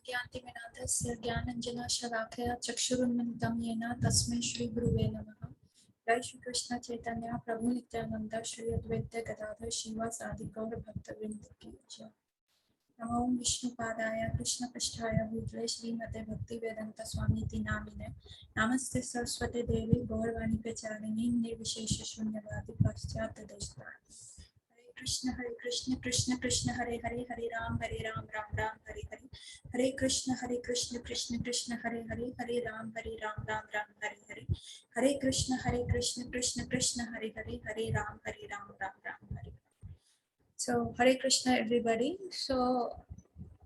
ज्ञानतिमिरान्धस्य ज्ञानाञ्जनशलाकया चक्षुरुन्मिलितं येन तस्मै श्रीगुरुवे नमः। जय श्री कृष्ण चैतन्य प्रभु नित्यानंद श्री अद्वैत गदाधर श्रीवासादि गौर भक्तवृंद की जय। नमो विष्णुपादाय कृष्णपृष्ठाय भूतले श्रीमते भक्तिवेदांत स्वामीति नामिने नमस्ते सरस्वती देवी गौरवाणी प्रचारिणी निर्विशेष शून्यवादी पाश्चात्य देशतारिणी। हरे कृष्ण कृष्ण कृष्ण हरे हरे हरे राम राम राम हरे हरे। हरे कृष्ण कृष्ण कृष्ण हरे हरे हरे राम राम राम हरे हरे। हरे कृष्ण कृष्ण कृष्ण हरे हरे हरे राम राम राम हरे। So हरे कृष्ण everybody. So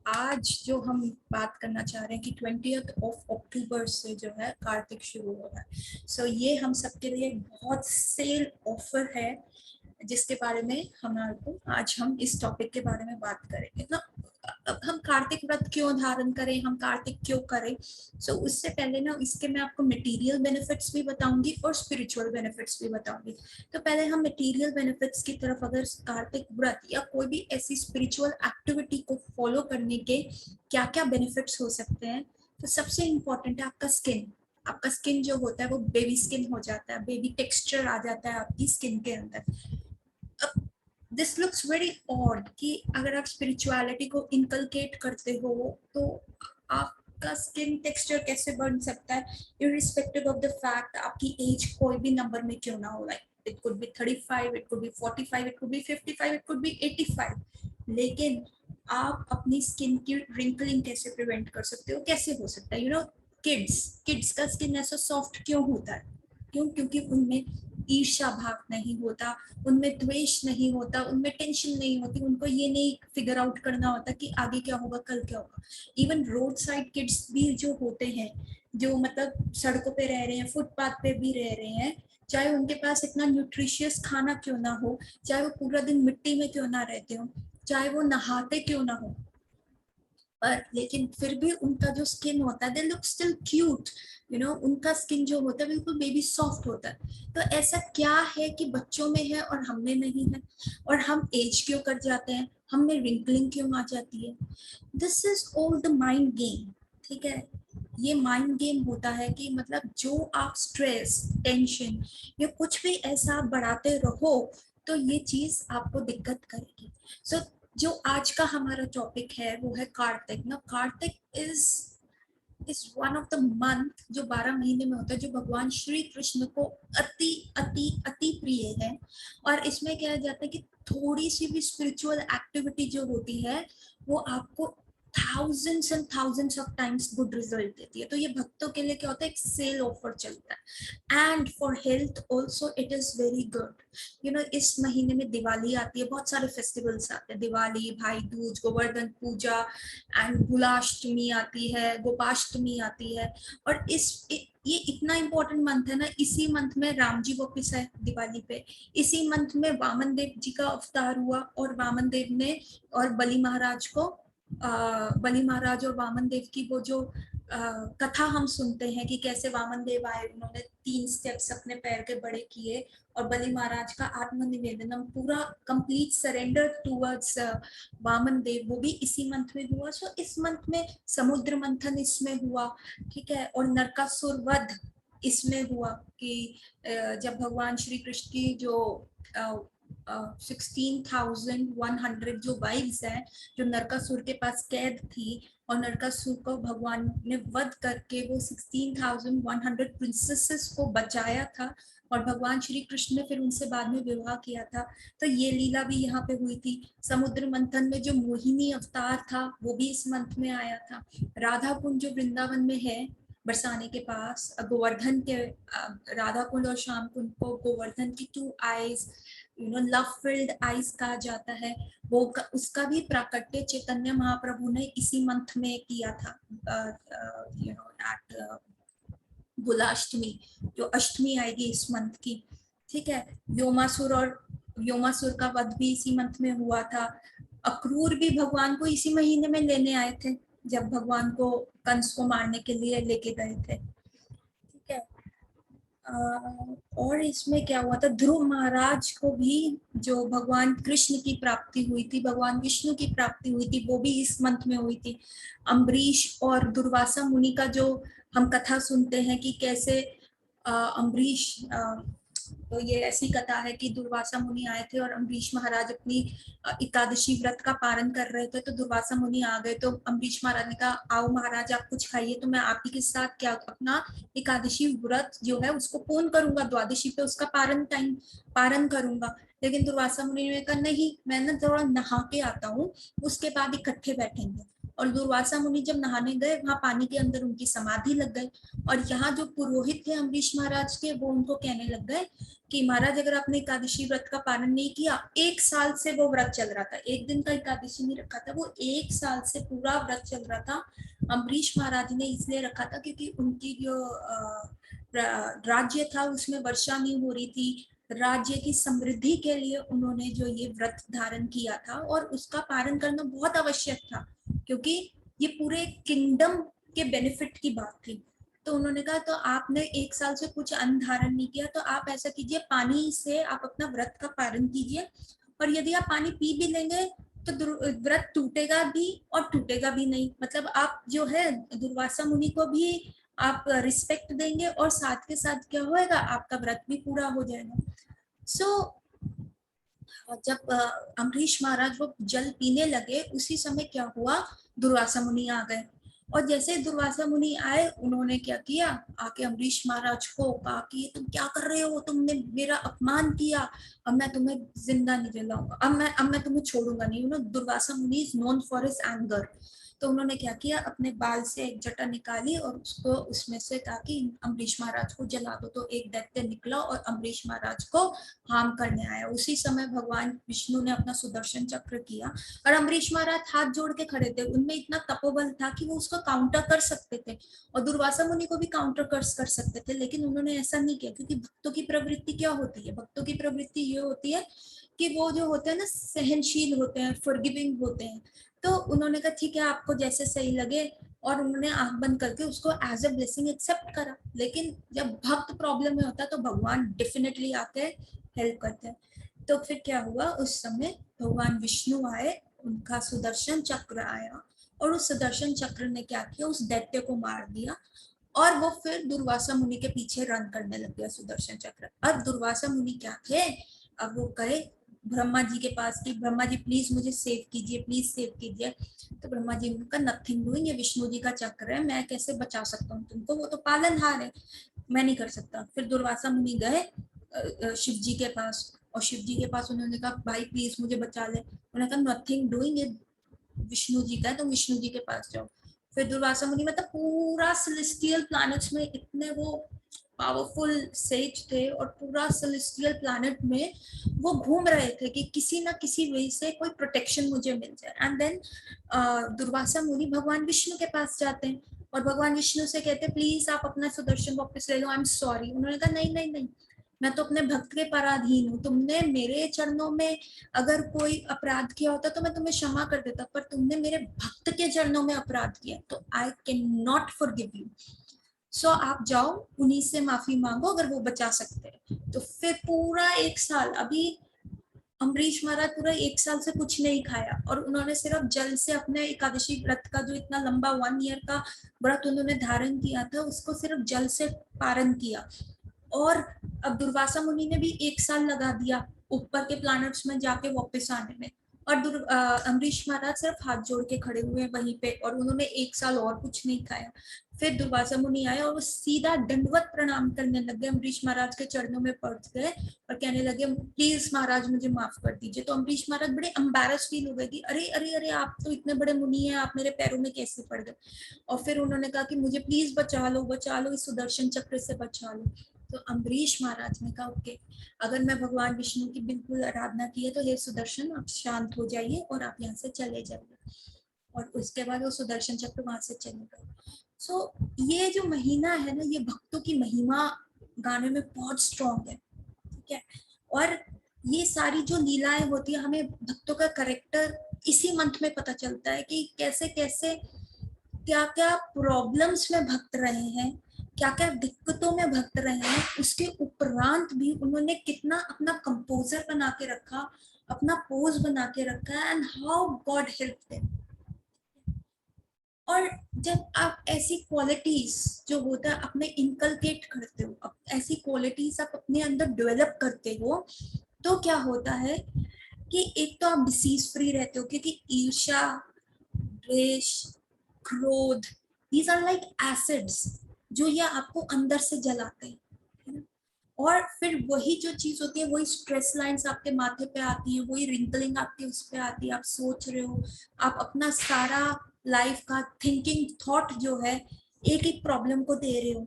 आज जो हम बात करना चाह रहे हैं कि 20th of अक्टूबर से जो है कार्तिक शुरू हो रहा है। So ये हम सबके लिए बहुत सेल ऑफर है जिसके बारे में हमारे को आज हम इस टॉपिक के बारे में बात करेंगे ना। हम कार्तिक व्रत क्यों धारण करें, हम कार्तिक क्यों करें। सो उससे पहले ना इसके मैं आपको मटेरियल बेनिफिट्स भी बताऊंगी और स्पिरिचुअल बेनिफिट्स भी बताऊंगी। तो पहले हम मटेरियल बेनिफिट्स की तरफ, अगर कार्तिक व्रत या कोई भी ऐसी स्पिरिचुअल एक्टिविटी को फॉलो करने के क्या क्या बेनिफिट्स हो सकते हैं, तो सबसे इम्पोर्टेंट है आपका स्किन। आपका स्किन जो होता है वो बेबी स्किन हो जाता है, बेबी टेक्सचर आ जाता है आपकी स्किन के अंदर। दिस लुक्स वेरी ऑड कि अगर आप स्पिरिचुअलिटी को इनकलकेट करते हो तो आपका स्किन टेक्सचर कैसे बन सकता है, इररिस्पेक्टिव ऑफ द फैक्ट आपकी एज कोई भी नंबर में क्यों ना हो। Like it could be 35, it could be 45, it could be 55, it could be 85, लेकिन आप अपनी स्किन की रिंकलिंग कैसे प्रिवेंट कर सकते हो, कैसे हो सकता है। यू नो, किड्स का स्किन ऐसा सॉफ्ट क्यों होता है, क्यों? क्योंकि उनमें ईर्ष्या भाव नहीं होता, उनमें द्वेष नहीं होता, उनमें टेंशन नहीं होती, उनको ये नहीं फिगर आउट करना होता कि आगे क्या होगा, कल क्या होगा। इवन रोड साइड किड्स भी जो होते हैं, जो मतलब सड़कों पे रह रहे हैं, फुटपाथ पे भी रह रहे हैं, चाहे उनके पास इतना न्यूट्रिशियस खाना क्यों ना हो, चाहे वो पूरा दिन मिट्टी में क्यों ना रहते हो, चाहे वो नहाते क्यों ना हो, पर लेकिन फिर भी उनका जो स्किन होता है, they look still cute. You know, उनका स्किन जो होता है बिल्कुल बेबी सॉफ्ट होता है। तो ऐसा क्या है कि बच्चों में है और हम में नहीं है, और हम एज क्यों कर जाते हैं, हम में रिंकलिंग क्यों आ जाती है। This is all the mind game. ठीक है, ये माइंड गेम होता है कि मतलब जो आप स्ट्रेस, टेंशन या कुछ भी ऐसा बढ़ाते रहो तो ये चीज आपको दिक्कत करेगी। सो जो आज का हमारा टॉपिक है वो है कार्तिक ना। Kartik is one of the month जो 12 महीने में होता है, जो भगवान श्री कृष्ण को अति अति अति प्रिय है। और इसमें क्या जाता है कि थोड़ी सी भी स्पिरिचुअल एक्टिविटी जो होती है वो आपको thousands and thousands of times good result देती है। तो ये भक्तों के लिए क्या होता है, एक सेल ऑफर चलता है। And for health also it is very good. You know, इस महीने में दिवाली आती है, बहुत सारे फेस्टिवल्स आते हैं, दिवाली, भाई दूज, गोवर्धन पूजा, एंड बुलाष्टमी आती है, गोपाष्टमी आती है। और ये इतना इम्पोर्टेंट मंथ है ना, इसी मंथ में राम जी वापिस आए दिवाली पे, इसी मंथ में वामन देव जी का अवतार हुआ, और वामन देव ने और बलि महाराज को बलि महाराज और वामन देव की वो जो कथा हम सुनते हैं कि कैसे वामन देव आए, उन्होंने 3 स्टेप्स अपने पैर के बड़े किए, और बलि महाराज का आत्मनिवेदनम, पूरा कंप्लीट सरेंडर टूवर्ड्स वामन देव, वो भी इसी मंथ में हुआ। सो इस मंथ में समुद्र मंथन इसमें हुआ। ठीक है, और नरकासुर वध इसमें हुआ कि जब भगवान श्री कृष्ण की जो 16,100 जो वाइव्स हैं, जो नरकासुर के पास कैद थी, और नरकासुर को भगवान ने वध करके वो 16,100 प्रिंसेसेस को बचाया था, और भगवान श्री कृष्ण ने फिर उनसे बाद में विवाह किया था। तो ये लीला भी यहाँ पे हुई थी। समुद्र मंथन में जो मोहिनी अवतार था वो भी इस मंथ में आया था। राधा कुंड जो वृंदावन में है, बरसाने के पास, गोवर्धन के राधा कुंड और श्याम कुंड को गोवर्धन की 2 eyes, you know, love field eyes कहा जाता है। वो उसका भी प्राकट्य चैतन्य महाप्रभु ने इसी मंथ में किया था, यू नो, एट बुलाष्टमी, जो अष्टमी आएगी इस मंथ की। ठीक है, व्योमासुर का वध भी इसी मंथ में हुआ था। अक्रूर भी भगवान को इसी महीने में लेने आए थे, जब भगवान को कंस को मारने के लिए लेके गए थे। ठीक है, और इसमें क्या हुआ था, ध्रुव महाराज को भी जो भगवान कृष्ण की प्राप्ति हुई थी, भगवान विष्णु की प्राप्ति हुई थी, वो भी इस मंथ में हुई थी। अम्बरीश और दुर्वासा मुनि का जो हम कथा सुनते हैं कि कैसे अम्बरीश, तो ये ऐसी कथा है कि दुर्वासा मुनि आए थे और अम्बरीश महाराज अपनी एकादशी व्रत का पारण कर रहे थे, तो दुर्वासा मुनि आ गए, तो अम्बरीश महाराज ने कहा आओ महाराज आप कुछ खाइए, तो मैं आप ही के साथ क्या अपना एकादशी व्रत जो है उसको पूर्ण करूंगा, द्वादशी पे उसका पारण करूंगा। लेकिन दुर्वासा मुनि ने कहा नहीं, मैं ना थोड़ा नहा के आता हूँ, उसके बाद इकट्ठे बैठेंगे। और दुर्वासा मुनि जब नहाने गए, वहां पानी के अंदर उनकी समाधि लग गई। और यहाँ जो पुरोहित थे अम्बरीश महाराज के, वो उनको कहने लग गए कि महाराज अगर आपने एकादशी व्रत का पालन नहीं किया, 1 साल से वो व्रत चल रहा था, एक दिन का एकादशी नहीं रखा था, वो 1 साल से पूरा व्रत चल रहा था। अम्बरीश महाराज ने इसलिए रखा था क्योंकि उनकी जो राज्य था उसमें वर्षा नहीं हो रही थी, राज्य की समृद्धि के लिए उन्होंने जो ये व्रत धारण किया था, और उसका पालन करना बहुत आवश्यक था क्योंकि ये पूरे किंगडम के बेनिफिट की बात थी। तो उन्होंने कहा तो आपने 1 साल से कुछ अन्न धारण नहीं किया, तो आप ऐसा कीजिए, पानी से आप अपना व्रत का पालन कीजिए, और यदि आप पानी पी भी लेंगे तो व्रत टूटेगा भी और टूटेगा भी नहीं। मतलब आप जो है दुर्वासा मुनि को भी आप रिस्पेक्ट देंगे और साथ के साथ क्या होएगा, आपका व्रत भी पूरा हो जाएगा। सो जब अम्बरीश महाराज वो जल पीने लगे, उसी समय क्या हुआ, दुर्वासा मुनि आ गए। और जैसे दुर्वासा मुनि आए, उन्होंने क्या किया, आके अम्बरीश महाराज को कहा कि तुम क्या कर रहे हो, तुमने मेरा अपमान किया, अब मैं तुम्हें जिंदा नहीं जलाऊंगा, अब मैं तुम्हें छोड़ूंगा नहीं। दुर्वासा मुनि is known for his anger. तो उन्होंने क्या किया, अपने बाल से एक जटा निकाली और उसको उसमें से कहा कि अम्बरीश महाराज को जला दो। तो एक दैत्य निकला और अम्बरीश महाराज को हार्म करने आया। उसी समय भगवान विष्णु ने अपना सुदर्शन चक्र किया और अम्बरीश महाराज हाथ जोड़ के खड़े थे, उनमें इतना तपोबल था कि वो उसको काउंटर कर सकते थे और दुर्वासा मुनि को भी काउंटर कर सकते थे, लेकिन उन्होंने ऐसा नहीं किया क्योंकि भक्तों की प्रवृत्ति क्या होती है, भक्तों की प्रवृत्ति ये होती है कि वो जो होते हैं ना सहनशील होते हैं, फॉरगिविंग होते हैं। तो उन्होंने कहा ठीक है आपको जैसे सही लगे, और उन्होंने आंख बंद करके उसको एज अ ब्लेसिंग एक्सेप्ट करा। लेकिन जब भक्त प्रॉब्लम में होता है तो भगवान डेफिनेटली आके हेल्प करते हैं। तो फिर क्या हुआ, उस समय भगवान विष्णु आए, उनका सुदर्शन चक्र आया और उस सुदर्शन चक्र ने क्या किया, उस दैत्य को मार दिया और वो फिर दुर्वासा मुनि के पीछे रन करने लग गया सुदर्शन चक्र। अब दुर्वासा मुनि क्या थे, अब वो गए ब्रह्मा जी के पास कि ब्रह्मा जी प्लीज मुझे सेव कीजिए, प्लीज सेव कीजिए। तो ब्रह्मा जी का नथिंग डूइंग, ये विष्णु जी का चक्र है, मैं कैसे बचा सकता हूँ तुमको, वो तो पालनहार है, मैं नहीं कर सकता। फिर दुर्वासा मुनि गए शिव जी के पास और शिव जी के पास उन्होंने कहा भाई प्लीज मुझे बचा ले। उन्होंने कहा नथिंग डूइंग, ये विष्णु जी का है, तो विष्णु जी के पास जाओ। फिर दुर्वासा मुनि मतलब पूरा सेलेस्टियल प्लैनेट्स में इतने वो पावरफुल सेज थे और पूरा सेलेस्टियल प्लैनेट में वो घूम रहे थे कि किसी ना किसी वे से कोई प्रोटेक्शन मुझे मिल जाए। एंड देन दुर्वासा मुनि भगवान विष्णु के पास जाते हैं और भगवान विष्णु से कहते हैं प्लीज आप अपना सुदर्शन वापस ले लो, आई एम सॉरी। उन्होंने कहा नहीं नहीं नहीं, मैं तो अपने भक्त के पराधीन हूँ, तुमने मेरे चरणों में अगर कोई अपराध किया होता तो मैं तुम्हें क्षमा कर देता, पर तुमने मेरे भक्त के चरणों में अपराध किया तो I can not forgive you. So आप जाओ उन्हीं से माफी मांगो अगर वो बचा सकते हैं। तो फिर पूरा 1 साल, अभी अम्बरीश महाराज पूरा 1 साल से कुछ नहीं खाया और उन्होंने सिर्फ जल से अपने एकादशी व्रत का जो इतना लंबा 1 ईयर का व्रत उन्होंने धारण किया था उसको सिर्फ जल से पारण किया। और अब दुर्वासा मुनि ने भी 1 साल लगा दिया ऊपर के प्लैनेट्स में जाके वापस आने में, और अम्बरीश महाराज सिर्फ हाथ जोड़ के खड़े हुए हैं वहीं पे और उन्होंने 1 साल और कुछ नहीं खाया। फिर दुर्वासा मुनि आए और वो सीधा दंडवत प्रणाम करने लगे, अम्बरीश महाराज के चरणों में पड़ गए और कहने लगे प्लीज महाराज मुझे माफ कर दीजिए। तो अम्बरीश महाराज बड़े एम्बैरस फील हो गए कि अरे अरे अरे आप तो इतने बड़े मुनि हैं, आप मेरे पैरों में कैसे पड़ गए। और फिर उन्होंने कहा कि मुझे प्लीज बचा लो, इस सुदर्शन चक्र से बचा लो। तो अम्बरीश महाराज ने कहा ओके, अगर मैं भगवान विष्णु की बिल्कुल आराधना की है तो हे सुदर्शन आप शांत हो जाइए और आप यहाँ से चले जाइए। और उसके बाद वो सुदर्शन चक्र वहां से चले गए। सो ये जो महीना है ना, ये भक्तों की महिमा गाने में बहुत स्ट्रॉन्ग है, ठीक है। और ये सारी जो लीलाएं होती है, हमें भक्तों का करेक्टर इसी मंथ में पता चलता है कि कैसे कैसे क्या क्या प्रॉब्लम्स में भक्त रहे हैं, क्या क्या दिक्कतों में भक्त रहे हैं, उसके उपरांत भी उन्होंने कितना अपना कंपोजर बना के रखा, अपना पोज बना के रखा है, and how God help them. और जब आप ऐसी क्वालिटीज जो होता है अपने इनकलकेट करते हो, ऐसी क्वालिटीज आप अपने अंदर डेवलप करते हो, तो क्या होता है कि एक तो आप डिसीज फ्री रहते हो, क्योंकि ईर्ष्या, द्वेष, क्रोध, दीज आर लाइक एसिड्स जो ये आपको अंदर से जलाते हैं, है ना? और फिर वही जो चीज होती है, वही स्ट्रेस लाइंस आपके माथे पे आती है, वही रिंकलिंग आपके उस पे आती है, आप सोच रहे हो, आप अपना सारा लाइफ का थिंकिंग थॉट जो है एक एक प्रॉब्लम को दे रहे हो।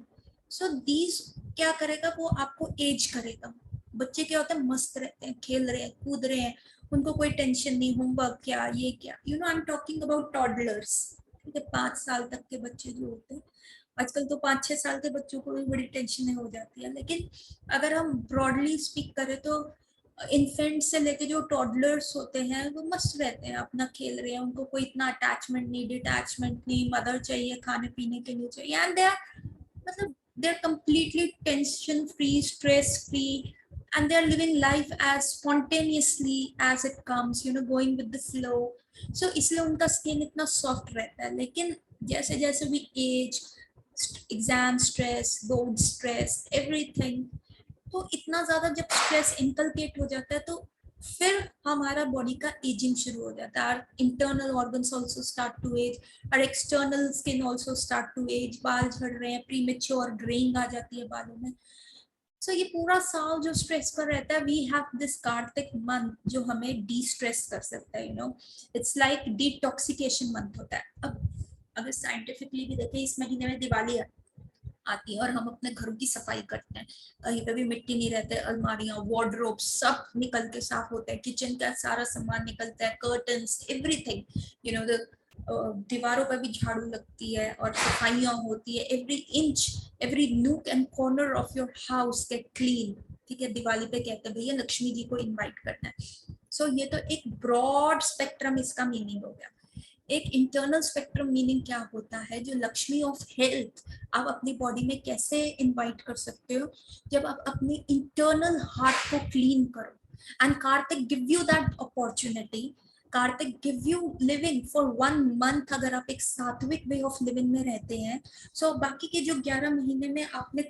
सो दीज क्या करेगा, वो आपको एज करेगा। बच्चे क्या होते हैं, मस्त रहते हैं, खेल रहे हैं, कूद रहे हैं, उनको कोई टेंशन नहीं, होमवर्क क्या, ये क्या, you know I am talking about toddlers, ठीक है, 5 साल तक के बच्चे जो होते हैं। आजकल तो 5-6 साल के बच्चों को भी बड़ी टेंशन हो जाती है, लेकिन अगर हम ब्रॉडली स्पीक करें तो इन्फेंट से लेके जो टॉडलर्स होते हैं वो मस्त रहते हैं, अपना खेल रहे हैं, उनको कोई इतना अटैचमेंट नहीं, डिटैचमेंट नहीं, मदर चाहिए, खाने पीने के लिए चाहिए, एंड दे आर, मतलब they are completely tension free, stress free, and they are living life as spontaneously as it comes, you know, going with the flow. So इसलिए उनका स्किन इतना सॉफ्ट रहता है। लेकिन जैसे जैसे भी age, exam stress, board stress, everything, तो इतना ज्यादा जब स्ट्रेस इनकलकेट हो जाता है तो फिर हमारा बॉडी का एजिंग शुरू हो जाता है। Internal organs also start to age, और external skin also start to age, बाल झड़ रहे हैं, प्रीमेच्योर ग्रेइंग आ जाती है बालों में। सो ये पूरा साल जो स्ट्रेस पर रहता है, we have this Kartik month जो हमें डी स्ट्रेस कर सकता है, you know, it's like detoxification month होता है। अब अगर साइंटिफिकली भी देखें, इस महीने में दिवाली आती है और हम अपने घरों की सफाई करते हैं, कहीं पे भी मिट्टी नहीं रहते, अलमारियां, वार्डरोब सब निकल के साफ होता है, किचन का सारा सामान निकलता है, कर्टन्स, एवरीथिंग, यू नो, दीवारों पर भी झाड़ू लगती है और सफाइयां होती है, every inch, every nook and corner of your house gate clean, ठीक है। दिवाली पे कहते हैं भैया लक्ष्मी जी को इनवाइट करना है। सो ये तो एक ब्रॉड स्पेक्ट्रम इसका मीनिंग हो गया। एक इंटरनल स्पेक्ट्रम मीनिंग क्या होता है, जो लक्ष्मी ऑफ हेल्थ आप अपनी बॉडी में कैसे इनवाइट कर सकते हो, जब आप अपने इंटरनल हार्ट को क्लीन करो। And Kartik give you that opportunity, Kartik give you living for 1 month. अगर आप एक सात्विक वे ऑफ लिविंग में रहते हैं, सो बाकी के जो 11 महीने में आपने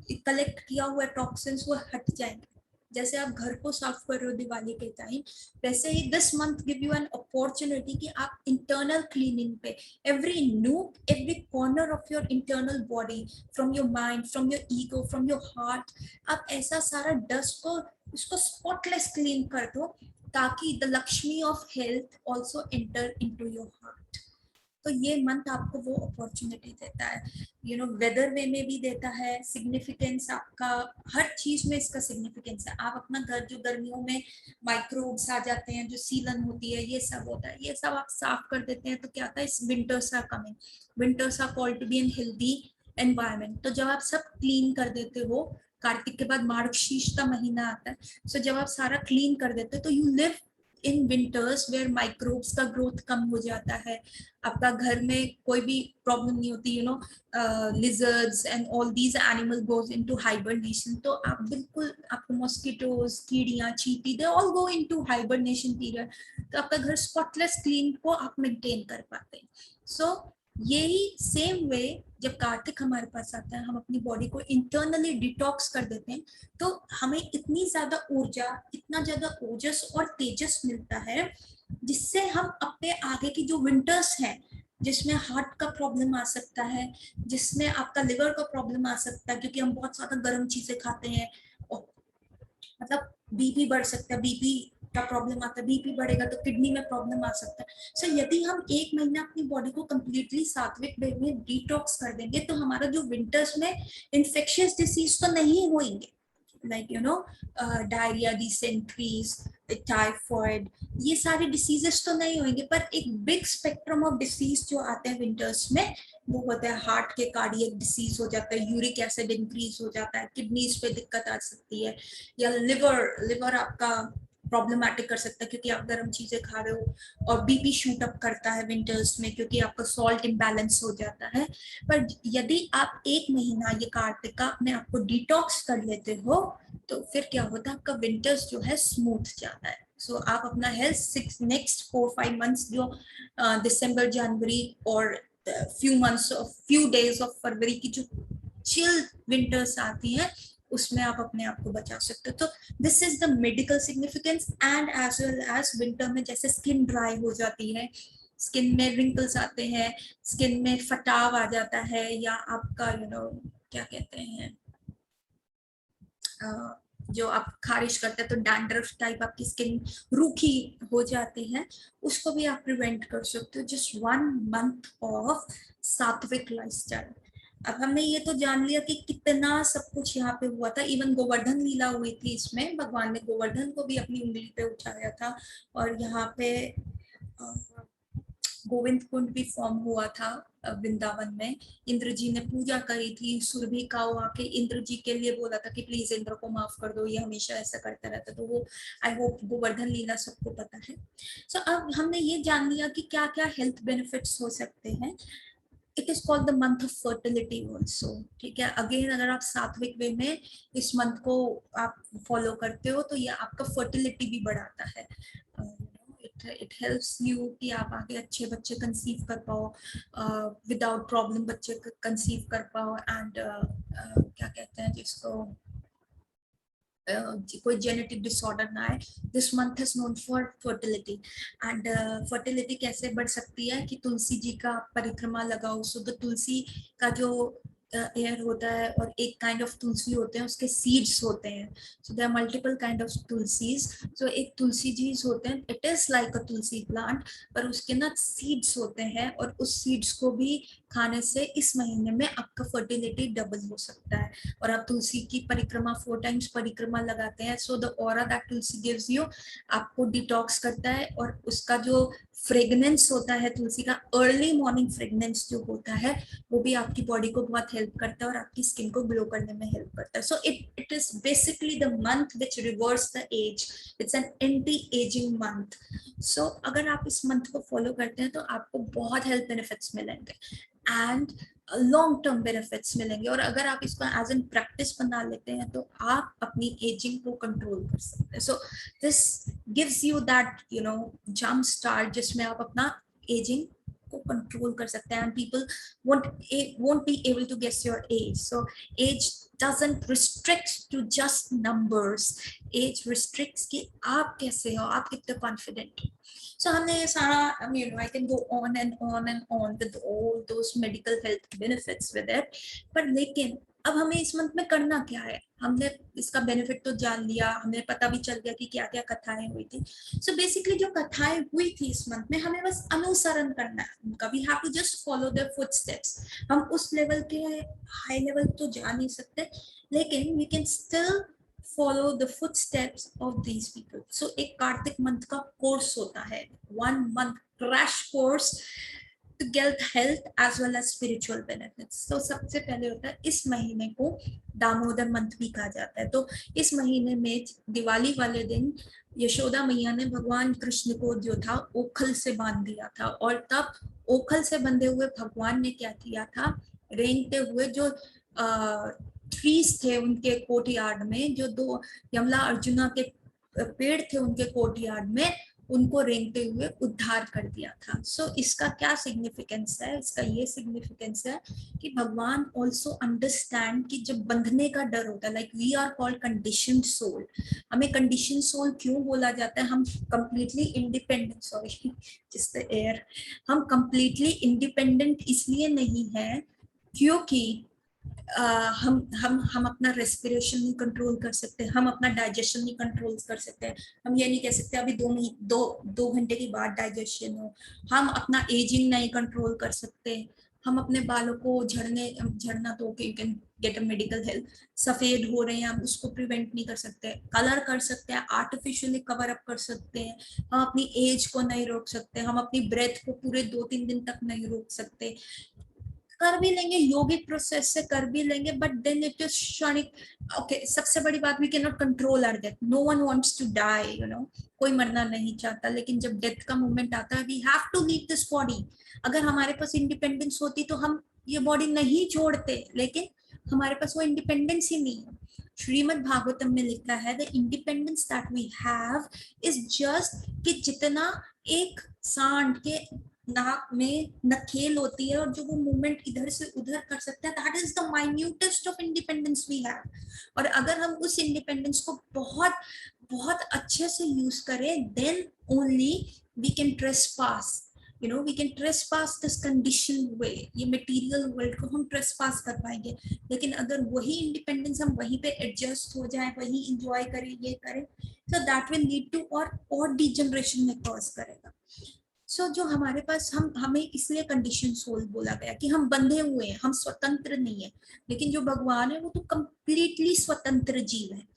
कलेक्ट किया हुआ टॉक्सिन्स वो हट जाएंगे। जैसे आप घर को साफ कर रहे हो दिवाली के टाइम, वैसे ही this month give you an opportunity कि आप इंटरनल क्लीनिंग पे, every nook, every corner of your internal body, from your mind, from your ego, from your heart, आप ऐसा सारा डस्ट को, उसको स्पॉटलेस क्लीन कर दो, ताकि the Lakshmi of health also enter into your heart. तो ये मंथ आपको वो अपॉर्चुनिटी देता है, यू नो, वेदर वे में भी देता है सिग्निफिकेंस, आपका हर चीज में इसका सिग्निफिकेंस है। आप अपना घर, जो गर्मियों में माइक्रोब्स आ जाते हैं, जो सीलन होती है, ये सब होता है, ये सब आप साफ कर देते हैं, तो क्या होता है, इस winters are coming, winters are called to be in healthy environment. तो जब आप सब क्लीन कर देते हो, कार्तिक के बाद मार्गशीर्ष का महीना आता है, सो जब आप सारा क्लीन कर देते हो तो you live in winters where microbes का ग्रोथ कम हो जाता है, आपका घर में कोई भी प्रॉब्लम नहीं होती, you know, lizards and all these animal goes into hibernation. तो आप बिल्कुल, आपको मॉस्किटोज, कीड़ियां, चींटी, they all go into hibernation period. तो आपका घर स्पॉटलेस क्लीन को आप मेंटेन कर पाते हैं। सो यही सेम वे जब कार्तिक हमारे पास आता है, हम अपनी बॉडी को इंटरनली डिटॉक्स कर देते हैं, तो हमें इतनी ज्यादा ऊर्जा, इतना ज्यादा ओजस और तेजस मिलता है, जिससे हम अपने आगे की जो विंटर्स हैं, जिसमें हार्ट का प्रॉब्लम आ सकता है, जिसमें आपका लिवर का प्रॉब्लम आ सकता है, क्योंकि हम बहुत ज्यादा गर्म चीजें खाते हैं, और मतलब बीपी बढ़ सकता है, बीपी का प्रॉब्लम आता है, बीपी बढ़ेगा तो किडनी में प्रॉब्लम आ सकता है। सो यदि हम 1 महीना अपनी बॉडी को कंप्लीटली सात्विक वे में डिटॉक्स कर देंगे, तो हमारा जो विंटर्स में इन्फेक्शियस डिसीज तो नहीं होंगे, like you know, diarrhoea, dysenteries, typhoid, ये सारे डिसीजेस तो नहीं होंगे, पर एक बिग स्पेक्ट्रम ऑफ डिसीज जो आते हैं विंटर्स में, वो होता है हार्ट के कार्डियक डिसीज हो जाता है, यूरिक एसिड इंक्रीज हो जाता है, किडनीज पे दिक्कत आ सकती है, या लिवर आपका प्रॉब्लमेटिक कर सकता है, क्योंकि आप गर्म चीजें खा रहे हो और बीपी शूट अप करता है विंटर्स में, क्योंकि आपका सॉल्ट इम्बैलेंस हो जाता है। पर यदि आप 1 महीना ये कार्तिक का अपने आप को डिटॉक्स कर लेते हो, तो फिर क्या होता है, आपका विंटर्स जो है स्मूथ जाता है। सो आप अपना हेल्थ नेक्स्ट 4-5 मंथ्स जो दिसंबर, जनवरी और फ्यू डेज ऑफ फरवरी की जो चिल विंटर्स आती हैं, उसमें आप अपने आप को बचा सकते हो। तो this is the medical significance. And as well as winter में जैसे स्किन ड्राई हो जाती है, स्किन में रिंकल्स आते हैं, स्किन में फटाव आ जाता है, या आपका क्या कहते हैं, जो आप खारिश करते हैं तो डैंड्रफ टाइप आपकी स्किन रूखी हो जाती है, उसको भी आप प्रिवेंट कर सकते हो जस्ट 1 मंथ ऑफ सात्विक लाइफस्टाइल। अब हमने ये तो जान लिया कि कितना सब कुछ यहाँ पे हुआ था, इवन गोवर्धन लीला हुई थी इसमें, भगवान ने गोवर्धन को भी अपनी उंगली पे उठाया था, और यहाँ पे गोविंद कुंड भी फॉर्म हुआ था वृंदावन में। इंद्र जी ने पूजा करी थी, सुरभि का आके इंद्र जी के लिए बोला था कि प्लीज इंद्र को माफ कर दो, ये हमेशा ऐसा करता रहता। तो वो आई होप गोवर्धन लीला सबको पता है। सो अब हमने ये जान लिया कि क्या क्या हेल्थ बेनिफिट्स हो सकते हैं। It is called the month of fertility also, ठीक है। अगेन अगर आप सात्विक वे में इस मंथ को आप फॉलो करते हो, तो ये आपका फर्टिलिटी भी बढ़ाता है। इट हेल्प्स यू कि आप आगे अच्छे बच्चे कंसीव कर पाओ, विदाउट प्रॉब्लम बच्चे कंसीव कर पाओ, एंड क्या कहते हैं जिसको कोई जेनेटिक डिसऑर्डर ना आए। This month is known for fertility. And fertility कैसे बढ़ सकती है कि तुलसी जी का परिक्रमा लगाओ। सो द तुलसी का जो एयर होता है, और एक काइंड ऑफ तुलसी होते हैं, उसके सीड्स होते हैं। So there are multiple kind of tulsis. So एक तुलसी जी होते हैं, it is like a tulsi plant, पर उसके ना सीड्स होते हैं, और उस सीड्स को भी खाने से इस महीने में आपका फर्टिलिटी डबल हो सकता है। और आप तुलसी की परिक्रमा 4 टाइम्स परिक्रमा लगाते हैं, so the aura that Tulsi gives you आपको डिटॉक्स करता है। और उसका जो फ्रेगनेंस होता है तुलसी का, अर्ली मॉर्निंग फ्रेगनेंस जो होता है, वो भी आपकी बॉडी को बहुत हेल्प करता है और आपकी स्किन को ग्लो करने में हेल्प करता है। So it is basically the month which reverse the age. It's an anti ageing month. So अगर आप इस मंथ को फॉलो करते हैं, तो आपको बहुत हेल्थ बेनिफिट्स मिलेंगे एंड लॉन्ग टर्म बेनिफिट्स मिलेंगे। और अगर आप इसको एज एन प्रैक्टिस बना लेते हैं, तो आप अपनी एजिंग को कंट्रोल कर सकते हैं। So this gives you that jump start, जिसमें आप अपना एजिंग को कंट्रोल कर सकते हैं, and people won't be able to guess your age. So age doesn't restrict to just numbers. Age restricts कि आप कैसे हो, आप कितने कॉन्फिडेंट हो। So हमने ये सारा, I can go on and on and on with all those medical health benefits with it. पर लेकिन अब हमें इस मंथ में करना क्या है? हमने इसका बेनिफिट तो जान लिया, हमें पता भी चल गया कि क्या क्या कथाएं हुई थी। सो बेसिकली जो कथाएं हुई थी इस मंथ में, हमें बस अनुसरण करना है उनका। We have to just follow their footsteps. हम उस लेवल के हाई लेवल तो जा नहीं सकते, लेकिन we can still follow the footsteps of these people. So एक कार्तिक मंथ का कोर्स होता है, 1 month crash course to get health as well as spiritual benefits. तो सबसे पहले होता है, इस महीने को दामोदर मंथ भी कहा जाता है। तो इस महीने में दिवाली वाले दिन यशोदा मैया ने भगवान कृष्ण को जो था ओखल से बांध दिया था, और तब ओखल से बंधे हुए भगवान ने क्या किया था, रेंगते हुए जो ट्रीज थे उनके कोर्टयार्ड में, जो 2 यमला अर्जुना के पेड़ थे उनके कोर्टयार्ड में, उनको रेंगते हुए उद्धार कर दिया था। सो इसका क्या सिग्निफिकेंस है? इसका ये सिग्निफिकेंस है कि भगवान ऑल्सो अंडरस्टैंड कि जब बंधने का डर होता है, like we are called conditioned soul. हमें कंडीशन सोल क्यों बोला जाता है? हम कंप्लीटली इंडिपेंडेंट, सॉरी जिस एयर, हम कंप्लीटली इंडिपेंडेंट इसलिए नहीं है क्योंकि हम अपना रेस्पिरेशन नहीं कंट्रोल कर सकते, हम अपना डाइजेशन नहीं कंट्रोल कर सकते। हम ये नहीं कह सकते अभी 2 घंटे के बाद डाइजेशन हो। हम अपना एजिंग नहीं कंट्रोल कर सकते। हम अपने बालों को झड़ना तो you can get a medical help, सफेद हो रहे हैं हम उसको प्रिवेंट नहीं कर सकते। कलर कर सकते हैं, आर्टिफिशियली कवर अप कर सकते हैं, हम अपनी एज को नहीं रोक सकते, हम अपनी ब्रेथ को पूरे 2-3 दिन तक नहीं रोक सकते। कर भी लेंगे, योगिक प्रोसेस से कर भी लेंगे, बट देन इट इज क्षणिक। ओके, सबसे बड़ी बात, we can not control our death, no one wants to die, you know, कोई मरना नहीं चाहता, लेकिन जब डेथ का मोमेंट आता है, we have to leave this body. अगर हमारे पास इंडिपेंडेंस होती तो हम ये बॉडी नहीं छोड़ते, लेकिन हमारे पास वो इंडिपेंडेंस ही नहीं है। श्रीमद् भागवतम में लिखा है, the independence that we have is just कि जितना एक सांड के नाक में नखेल होती है और जो वो मूवमेंट इधर से उधर कर सकता है, that is the minutest of independence we have. और अगर हम उस इंडिपेंडेंस को बहुत बहुत अच्छे से यूज करें, then only we can trespass, you know, we can trespass this conditioned way, ये material world को हम trespass कर पाएंगे। लेकिन अगर वही इंडिपेंडेंस हम वहीं पे एडजस्ट हो जाए, वही इंजॉय करें, ये करें, so that will lead to और डिजनरेशन में कॉज करेगा। सो जो हमारे पास, हमें इसलिए कंडीशन सोल बोला गया कि हम बंधे हुए हैं, हम स्वतंत्र नहीं है। लेकिन जो भगवान है वो तो कंप्लीटली स्वतंत्र जीव है,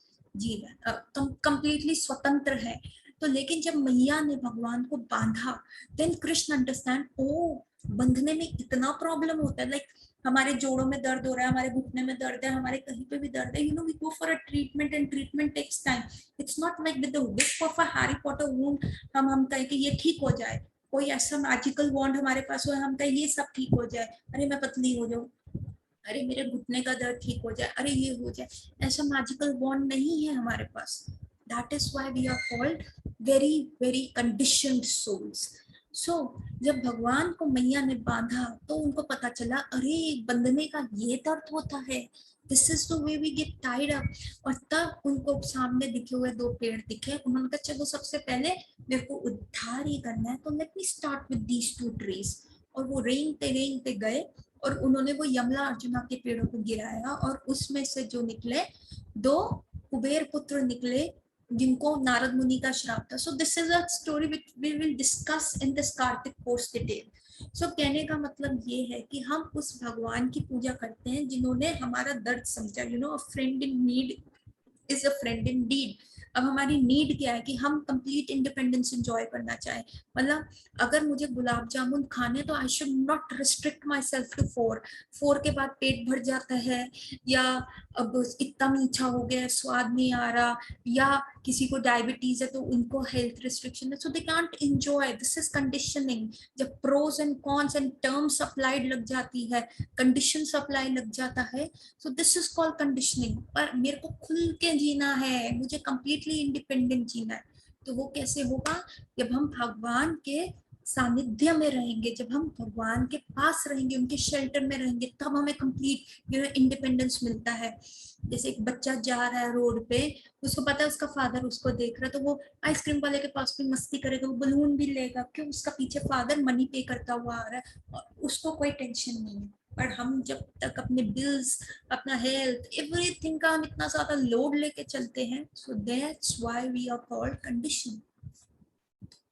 कंप्लीटली स्वतंत्र है। तो लेकिन जब मैया ने भगवान को बांधा, देन कृष्ण अंडरस्टैंड, ओ बंधने में इतना प्रॉब्लम होता है, लाइक हमारे जोड़ों में दर्द हो रहा है, हमारे घुटने में दर्द है, हमारे कहीं पे भी दर्द है, you know, we go for a treatment and treatment takes time. It's not like with the wish of a Harry Potter wound हम कहें कि ये ठीक हो जाए, कोई ऐसा मैजिकल वॉन्ड हमारे पास हो, हम कहें ये सब ठीक हो जाए, अरे मैं पतली हो जाऊं, अरे मेरे घुटने का दर्द ठीक हो जाए, अरे ये हो जाए, ऐसा मैजिकल वॉन्ड नहीं है हमारे पास। That is why we are called very very conditioned souls. So जब भगवान को मैया ने बांधा तो उनको पता चला, अरे बंधने का ये दर्द होता है, this is the way we get tied up. और तब उनको सामने दिखे हुए दो पेड़ दिखे, उन्होंने कहा चलो सबसे पहले मेरे को उद्धार ही करना है, तो let me start with these two trees. और वो रेंगते गए और उन्होंने वो यमला अर्जुना के पेड़ों को गिराया, और उसमें से जो निकले दो कुबेर पुत्र निकले, जिनको नारद मुनि का श्राप था। So this is a story which we will discuss in this Kartik post detail. So कहने का मतलब ये है कि हम उस भगवान की पूजा करते हैं जिन्होंने हमारा दर्द समझा, you know, a friend in need is a friend indeed. अब हमारी नीड क्या है कि हम कंप्लीट इंडिपेंडेंस एंजॉय करना चाहें। मतलब अगर मुझे गुलाब जामुन खाने, तो I should not restrict myself to 4 के बाद पेट भर जाता है, या अब इतना मीठा हो गया, स्वाद नहीं आ रहा, या किसी को डायबिटीज है तो उनको हेल्थ रिस्ट्रिक्शन है, so they can't enjoy. This is conditioning. जब pros and cons and terms applied लग जाती है, कंडीशन अप्लाई लग जाता है, so this is called conditioning. पर मेरे को खुल के जीना है, मुझे कंप्लीटली इंडिपेंडेंट जीना है, तो वो कैसे होगा? जब हम भगवान के सानिध्य में रहेंगे, जब हम भगवान के पास रहेंगे, उनके शेल्टर में रहेंगे, तब हमें कंप्लीट इंडिपेंडेंस मिलता है। जैसे एक बच्चा जा रहा है रोड पे, उसको पता है उसका फादर उसको देख रहा है, तो वो आइसक्रीम वाले के पास भी मस्ती करेगा, वो बलून भी लेगा, क्यों? उसका पीछे फादर मनी पे करता हुआ आ रहा है और उसको कोई टेंशन नहीं है। पर हम जब तक अपने बिल्स, अपना हेल्थ, एवरीथिंग का हम इतना ज्यादा लोड लेके चलते हैं, so that's why we are called condition.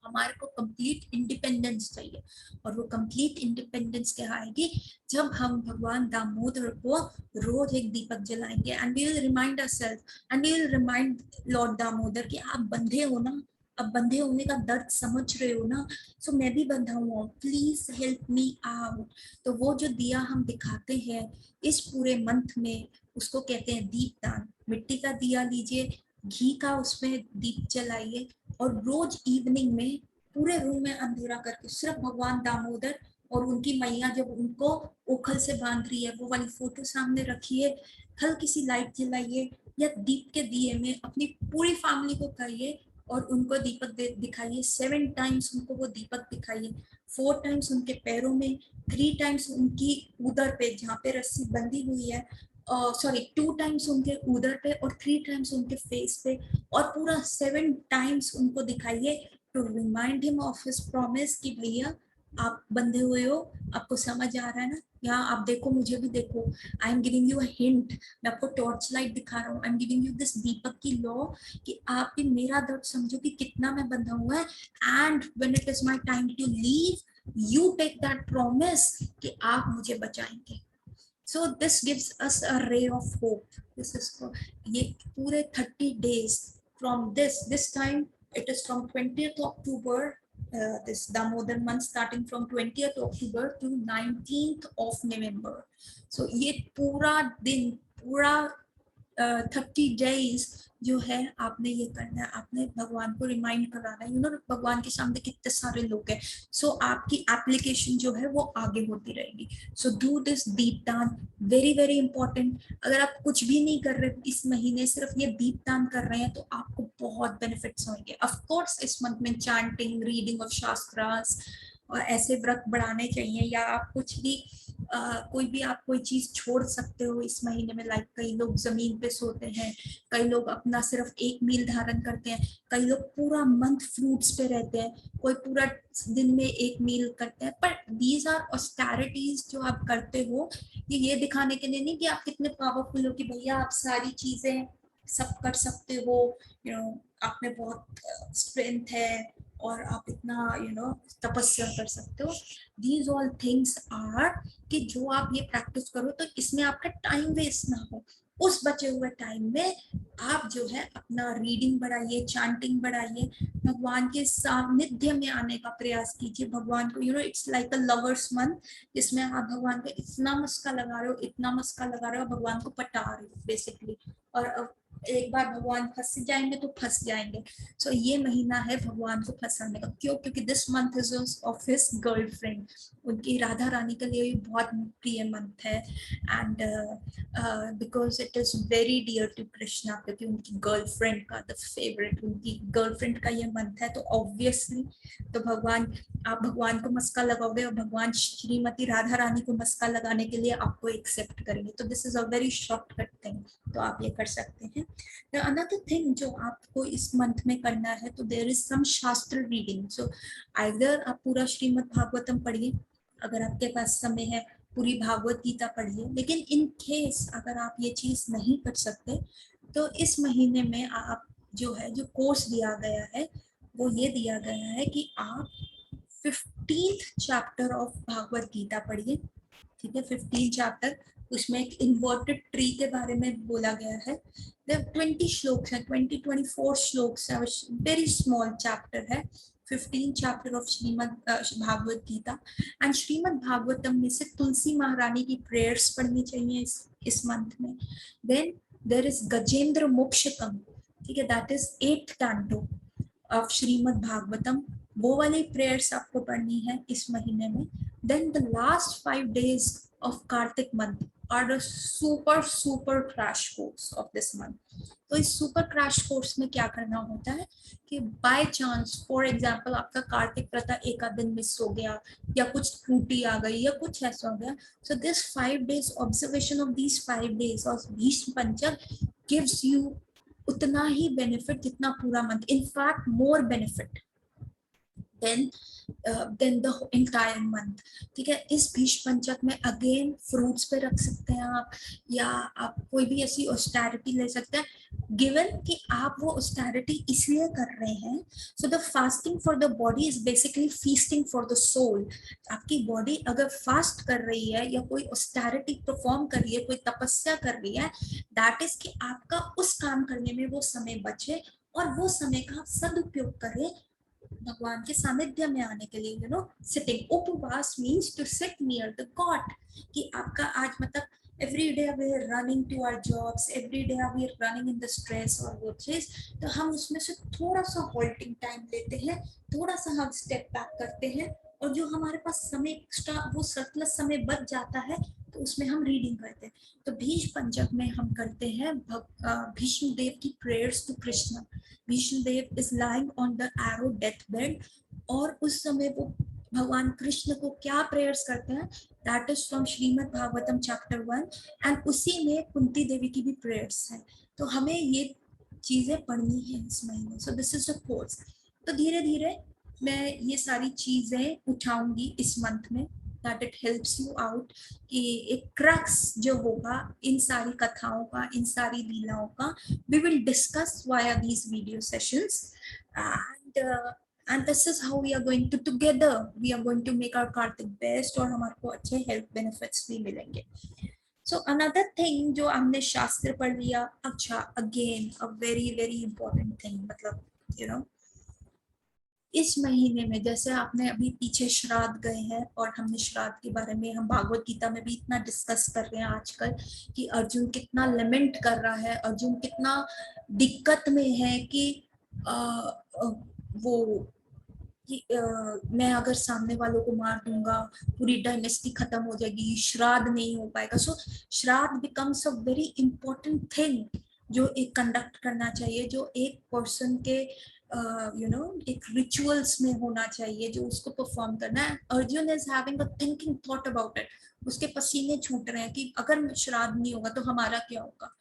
हमारे को कंप्लीट इंडिपेंडेंस चाहिए, और वो कंप्लीट इंडिपेंडेंस क्या आएगी? जब हम भगवान दामोदर को रोज एक दीपक जलाएंगे, and we will remind ourselves, and we will remind lord Damodar कि आप बंधे हो ना, अब बंधे होने का दर्द समझ रहे हो ना, सो मैं भी बंधा हुआ हूँ, प्लीज हेल्प मी आउट। तो वो जो दिया हम दिखाते हैं इस पूरे मंथ में, उसको कहते हैं दीपदान। मिट्टी का दिया लीजिए, घी का उसमें दीप जलाइए, और रोज इवनिंग में पूरे रूम में अंधेरा करके सिर्फ भगवान दामोदर और उनकी मैया जब उनको ओखल से बांध रही है, वो वाली फोटो सामने रखिए, हल्की सी लाइट जलाइए, या दीप के दिए में अपनी पूरी फैमिली को कहिए और उनको दीपक दिखाइए। 7 टाइम्स उनको वो दीपक दिखाइए, 4 टाइम्स उनके पैरों में, 3 टाइम्स उनकी उदर पे जहाँ पे रस्सी बंधी हुई है, सॉरी 2 टाइम्स उनके उदर पे और 3 टाइम्स उनके फेस पे, और पूरा 7 टाइम्स उनको दिखाइए to remind him of his promise कि भैया आप बंधे हुए हो, आपको समझ आ रहा है ना, यहाँ आप देखो, मुझे भी देखो, I am giving you a hint, मैं आपको टॉर्च लाइट दिखा रहा हूँ, I am giving you this deepak की लॉ कि आप भी मेरा दर्द समझो कि कितना मैं बंधा हुआ है, and when it is my time to leave, you take that promise कि आप मुझे बचाएंगे। So this gives us a ray of hope. This is ये पूरे 30 days from this time, it is from 20th October this Damodar month starting from 20th October to 19th of November. So ये पूरा दिन, पूरा 30 days जो है आपने ये करना है, आपने भगवान को रिमाइंड कराना है, भगवान के सामने कितने सारे लोग हैं, सो आपकी एप्लीकेशन जो है वो आगे होती रहेगी. सो डू दिस दीपदान, वेरी वेरी इंपॉर्टेंट. अगर आप कुछ भी नहीं कर रहे इस महीने, सिर्फ ये दीपदान कर रहे हैं, तो आपको बहुत बेनिफिट्स होंगे. ऑफ कोर्स इस मंथ में चैंटिंग, रीडिंग ऑफ शास्त्रास और ऐसे व्रत बढ़ाने चाहिए, या आप कुछ भी कोई भी आप कोई चीज छोड़ सकते हो इस महीने में. लाइक कई लोग जमीन पे सोते हैं, कई लोग अपना सिर्फ एक मील धारण करते हैं, कई लोग पूरा मंथ फ्रूट्स पे रहते हैं, कोई पूरा दिन में एक मील करते हैं. पर दीज आर ऑस्टेरिटीज जो आप करते हो, ये दिखाने के लिए नहीं कि आप कितने पावरफुल हो, कि भैया आप सारी चीजें सब कर सकते हो, आप में बहुत स्ट्रेंथ है और आप इतना तपस्या कर सकते हो. दीज ऑल थिंग्स आर कि जो आप ये प्रैक्टिस करो तो इसमें आपका टाइम वेस्ट ना हो. उस बचे हुए टाइम में आप जो है अपना रीडिंग बढ़ाइए, चैंटिंग बढ़ाइए, भगवान के सानिध्य में आने का प्रयास कीजिए. भगवान को it's like a lovers month, जिसमें आप भगवान को इतना मस्का लगा रहे हो, इतना मस्का लगा रहे हो, भगवान को पटा रहे हो बेसिकली. और एक बार भगवान फंस जाएंगे तो फंस जाएंगे. सो ये महीना है भगवान को फंसाने का. क्यों? क्योंकि this month is of his girlfriend. उनकी राधा रानी के लिए बहुत प्रिय मंथ है. And because it is very dear to Krishna, क्योंकि उनकी गर्लफ्रेंड का द फेवरेट, उनकी गर्लफ्रेंड का ये मंथ है. तो ऑब्वियसली तो आप भगवान को मस्का लगाओगे और भगवान श्रीमती राधा रानी को मस्का लगाने के लिए आपको एक्सेप्ट करेंगे. तो this is a very shortcut thing, तो आप ये कर सकते हैं. अनदर थिंग जो आपको इस मंथ में करना है, तो देयर इज सम शास्त्र रीडिंग. सो आइदर आप पूरा श्रीमद् भागवतम पढ़िए, अगर आपके पास समय है पूरी भागवत गीता पढ़िए. लेकिन इन केस अगर आप ये चीज नहीं कर सकते, तो इस महीने में आप जो कोर्स दिया गया है, वो ये दिया गया है कि आप 15th chapter of Bhagavat Gita पढ़िए. ठीक है, 15 चैप्टर. उसमें एक इन्वर्टेड ट्री के बारे में बोला गया है. 20 श्लोक है, 24 श्लोक है, वेरी स्मॉल चैप्टर है. 15 chapter of Shrimad Bhagavad Gita. And Shrimad Bhagavatam में से तुलसी महारानी की प्रेयर्स पढ़नी चाहिए इस मंथ में. Then there is Gajendra Mokshakam. ठीक है, that is 8th canto of Shrimad Bhagavatam. वो वाली प्रेयर्स आपको पढ़नी है इस महीने में. Then the last 5 days of Kartik month are the super crash course of this month. तो इस सुपर क्रैश कोर्स में क्या करना होता है कि बाय चांस, फॉर एग्जांपल, आपका कार्तिक व्रत एक आध दिन मिस हो गया, या कुछ त्रुटि आ गई, या कुछ ऐसा हो गया. So this 5 days observation of these 5 days और भीष्म पंचक गिव्स यू उतना ही बेनिफिट जितना पूरा month, in fact more benefit than the entire month. ठीक है, इस भीष्म पंचक में अगेन फ्रूट्स पे रख सकते हैं आप, या आप कोई भी ऐसी ऑस्टेरिटी ले सकते हैं, गिवन कि आप वो ऑस्टेरिटी इसलिए कर रहे हैं. So the fasting for the body is basically feasting for the soul. आपकी बॉडी अगर फास्ट कर रही है या कोई ऑस्टेरिटी परफॉर्म कर रही है, कोई तपस्या कर रही है, दैट इज कि आपका उस काम करने में वो समय बचे और वो समय का आप सदुपयोग करें भगवान के सानिध्य में आने के लिए. सिटिंग. उपवास means to sit near the god. कि आपका आज मतलब every day we are running to our jobs, every day we are running in the stress और वो चीज, तो हम उसमें से थोड़ा सा होल्डिंग टाइम लेते हैं, थोड़ा सा हम स्टेप बैक करते हैं, और जो हमारे पास समय एक्स्ट्रा वो सरप्लस समय बच जाता है, तो उसमें हम रीडिंग करते हैं. तो भीष्म पंचक में हम करते हैं भीष्म देव की prayers to Krishna. Bhishma Dev is lying on the arrow death bed, और उस समय वो भगवान कृष्ण को क्या प्रेयर्स करते हैं, that is from Shrimad Bhagavatam chapter 1. And उसी में कुंती देवी की भी प्रेयर्स हैं. तो हमें ये चीजें पढ़नी है इस महीने. सो दिस इज अ कोर्स. तो धीरे धीरे मैं ये सारी चीजें उठाऊंगी इस मंथ में, that it helps you out. कि एक क्रक्स जो होगा इन सारी कथाओं का, इन सारी लीलाओं का, we will discuss via these video sessions, and this is how we are going to together we are going to make our Kartik best, और हमारे को अच्छे हेल्थ बेनिफिट्स भी मिलेंगे. So another thing जो हमने शास्त्र पढ़ लिया. अच्छा, again a very very important thing, मतलब इस महीने में जैसे आपने अभी पीछे श्राद्ध गए हैं और हमने श्राद्ध के बारे में हम भागवत गीता में भी इतना डिस्कस कर रहे हैं आजकल कि अर्जुन कितना लेमेंट कर रहा है, अर्जुन कितना दिक्कत में है कि आ, आ, वो कि मैं अगर सामने वालों को मार दूंगा पूरी डायनेस्टी खत्म हो जाएगी, श्राद्ध नहीं हो पाएगा। सो श्राद्ध becomes a very important thing जो एक कंडक्ट करना चाहिए, जो एक पर्सन के एक रिचुअल्स में होना चाहिए, जो उसको परफॉर्म करना है। Arjun is having a thinking thought about it, उसके पसीने छूट रहे हैं कि अगर श्राद्ध नहीं होगा तो हमारा क्या होगा।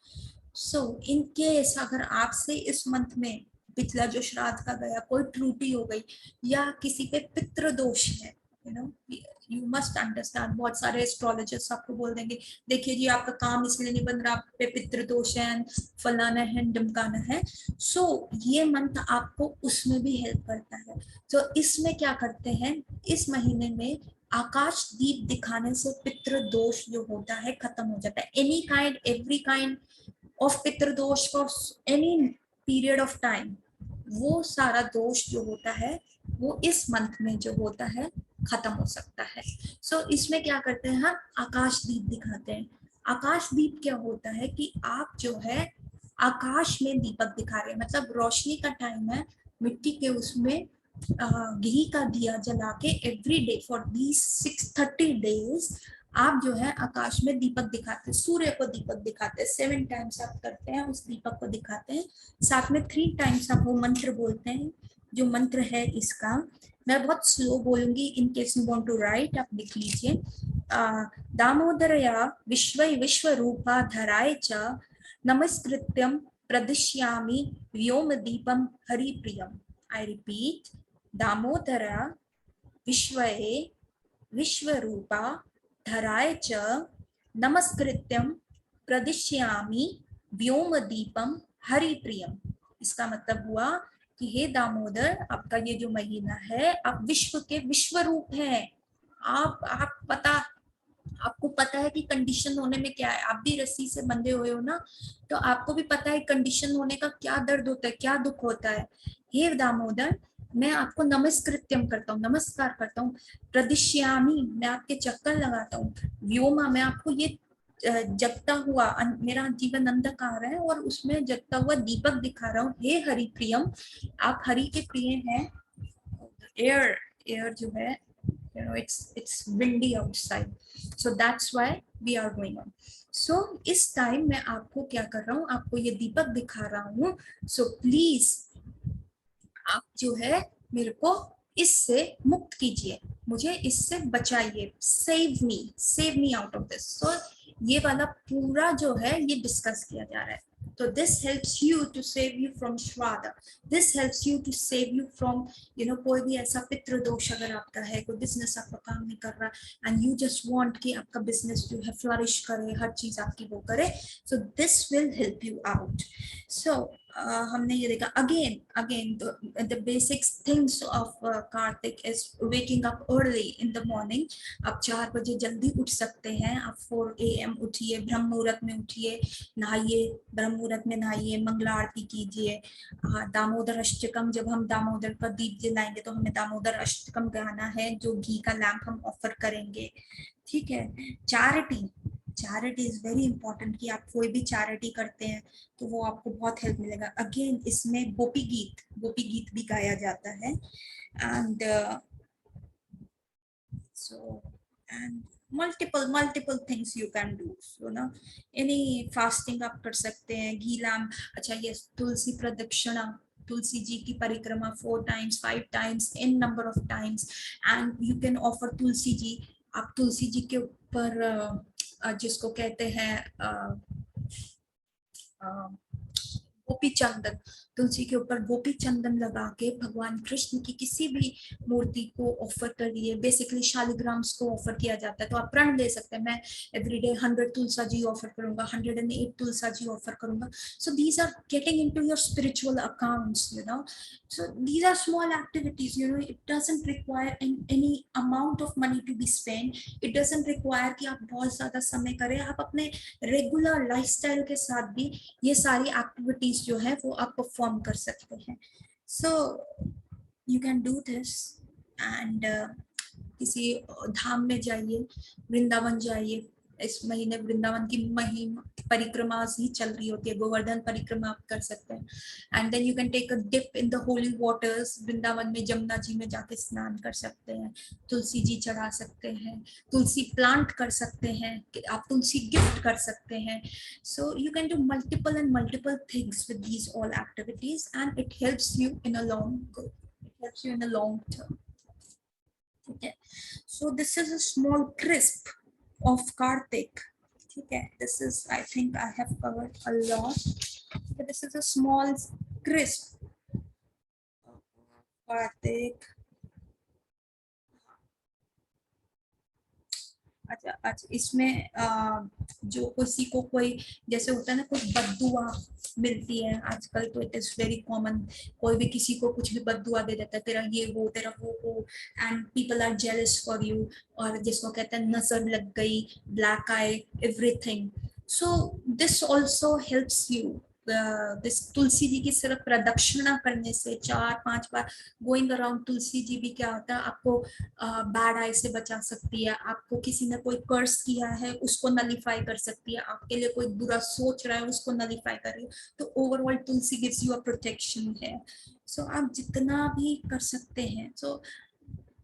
सो इन केस अगर आपसे इस मंथ में पिछला जो श्राद्ध का गया कोई त्रुटि हो गई या किसी पे पितृ दोष है, यू मस्ट अंडरस्टैंड, बहुत सारे एस्ट्रोलॉजर्स आपको बोल देंगे देखिए जी आपका काम इसलिए नहीं बन रहा, आप पे पितृ दोष है, फलाना है, ढमकाना है। सो ये मंत्र आपको उसमें भी हेल्प करता है। तो इसमें क्या करते हैं, इस महीने में आकाश दीप दिखाने से पितृ दोष जो होता है खत्म हो जाता है। Any kind every kind of पितृ दोष for any period of time, वो सारा दोष जो होता है वो इस मंथ में जो होता है खत्म हो सकता है। सो इसमें क्या करते हैं, हम आकाश दीप दिखाते हैं। आकाश दीप क्या होता है कि आप जो है आकाश में दीपक दिखा रहे हैं, मतलब रोशनी का टाइम है, मिट्टी के उसमें घी का दिया जला के every day for these 630 days आप जो है आकाश में दीपक दिखाते हैं, सूर्य को दीपक दिखाते हैं। 7 टाइम्स आप करते हैं, उस दीपक को दिखाते हैं। साथ में 3 टाइम्स आप वो मंत्र बोलते हैं। जो मंत्र है इसका मैं बहुत स्लो बोलूंगी, in case you want to write आप लिख लीजिए। दामोदरया विश्व रूपा धराय च नमस्कृत्यम प्रदिश्यामि व्योम दीपम हरिप्रियम। आई रिपीट, दामोदरा विश्वए विश्वरूपा धराय च नमस्कृत्यम प्रदिश्यामि व्योमदीपम हरिप्रियम। इसका मतलब हुआ कि हे दामोदर, आपका ये जो महीना है आप विश्व के विश्व रूप है। आप आपको पता है कि कंडीशन होने में क्या है, आप भी रस्सी से बंधे हुए हो ना, तो आपको भी पता है कंडीशन होने का क्या दर्द होता है, क्या दुख होता है। हे दामोदर, मैं आपको नमस्कृत्यम करता हूँ, नमस्कार करता हूँ। प्रदिश्यामी, मैं आपके चक्कर लगाता हूँ। व्योमा, मैं आपको ये जगता हुआ मेरा जीवन अंधकार है और उसमें जगता हुआ दीपक दिखा रहा हूँ। हे हरि प्रियम, आप हरि के प्रिय हैं। एयर एयर जो है, it's windy outside, so that's why we are going on. So इस टाइम मैं आपको क्या कर रहा हूँ, आपको ये दीपक दिखा रहा हूँ। सो प्लीज आप जो है मेरे को इससे मुक्त कीजिए, मुझे इससे बचाइए, save me out of this. So ये वाला पूरा जो है ये डिस्कस किया जा रहा है। तो this helps you to save you from shraddh, this helps you to save you from कोई भी ऐसा पितृ दोष अगर आपका है, कोई बिजनेस आपका काम नहीं कर रहा एंड यू जस्ट वांट कि आपका बिजनेस जो है फ्लरिश करे, हर चीज आपकी वो करे। So this will help you out. So हमने ये देखा again the basic things of Kartik is waking up early in the morning. आप 4 बजे जल्दी उठ सकते हैं, आप 4 AM उठिए, ब्रह्म मुहूर्त में उठिए, नहाइए, ब्रह्म मुहूर्त में नहाइए, मंगला आरती कीजिए। दामोदर अष्टकम, जब हम दामोदर का दीप जलाएंगे तो हमें दामोदर अष्टकम गाना है, जो घी का लैंप हम ऑफर करेंगे। ठीक है। चैरिटी इज वेरी इंपॉर्टेंट, कि आप कोई भी चैरिटी करते हैं तो वो आपको बहुत हेल्प मिलेगा। अगेन इसमें गोपी गीत भी गाया जाता है। And so and multiple things you can do, so ना एनी फास्टिंग आप कर सकते हैं, घी लैम्प। अच्छा ये तुलसी प्रदक्षिणा, तुलसी जी की परिक्रमा 4 times 5 times in number of times, and you can offer Tulsi ji. आप तुलसी जी के ऊपर जिसको कहते हैं गोपी चंदन, तुलसी के ऊपर गोपी चंदन लगा के भगवान कृष्ण की किसी भी मूर्ति को ऑफर करिए। बेसिकली शालिग्राम्स को ऑफर किया जाता है, तो आप प्रण ले सकते हैं, मैं एवरीडे 100 तुलसा जी ऑफर करूंगा, 108 तुलसा जी ऑफर करूंगा। So these are getting into your spiritual accounts, so these are small activities, it doesn't require any amount of money to be spent, it doesn't require कि आप बहुत ज्यादा समय करें, आप अपने रेगुलर लाइफस्टाइल के साथ भी ये सारी एक्टिविटीज जो है वो आप परफॉर्म कर सकते हैं। सो You can do this and किसी धाम में जाइए, वृंदावन जाइए। इस महीने वृंदावन की महिमा परिक्रमा ही चल रही होती है, गोवर्धन परिक्रमा आप कर सकते हैं। And then you can take a dip in the holy waters. Vrindavan में जमुना जी में जाके स्नान कर सकते हैं, तुलसी जी चढ़ा सकते हैं, तुलसी प्लांट कर सकते हैं, आप तुलसी गिफ्ट कर सकते हैं। So you can do multiple and multiple things with these all activities and it helps you in a long, it helps you in a long term. Okay, so this is a small crisp of Kartik. Okay, this is, I think I have covered a lot, but this is a small crisp of Kartik. अच्छा अच्छा, इसमें जो किसी को कोई जैसे होता है ना, कोई बद्दुआ मिलती है आजकल, तो इट इज वेरी कॉमन। कोई भी किसी को कुछ भी बद्दुआ दे देता है, तेरा ये हो, तेरा वो हो, and people are jealous for you, और जिसको कहते हैं नजर लग गई, black eye, everything. So this also helps you. This Tulsi ji की सिर्फ प्रदक्षिणा करने से 4-5 बार गोइंग अराउंड तुलसी जी भी क्या होता है, आपको बैड आई से बचा सकती है, आपको किसी ने कोई कर्स किया है उसको नलीफाई कर सकती है, आपके लिए कोई बुरा सोच रहा है उसको नलीफाई कर रही है। तो overall Tulsi gives you a protection है। सो आप जितना भी कर सकते हैं। सो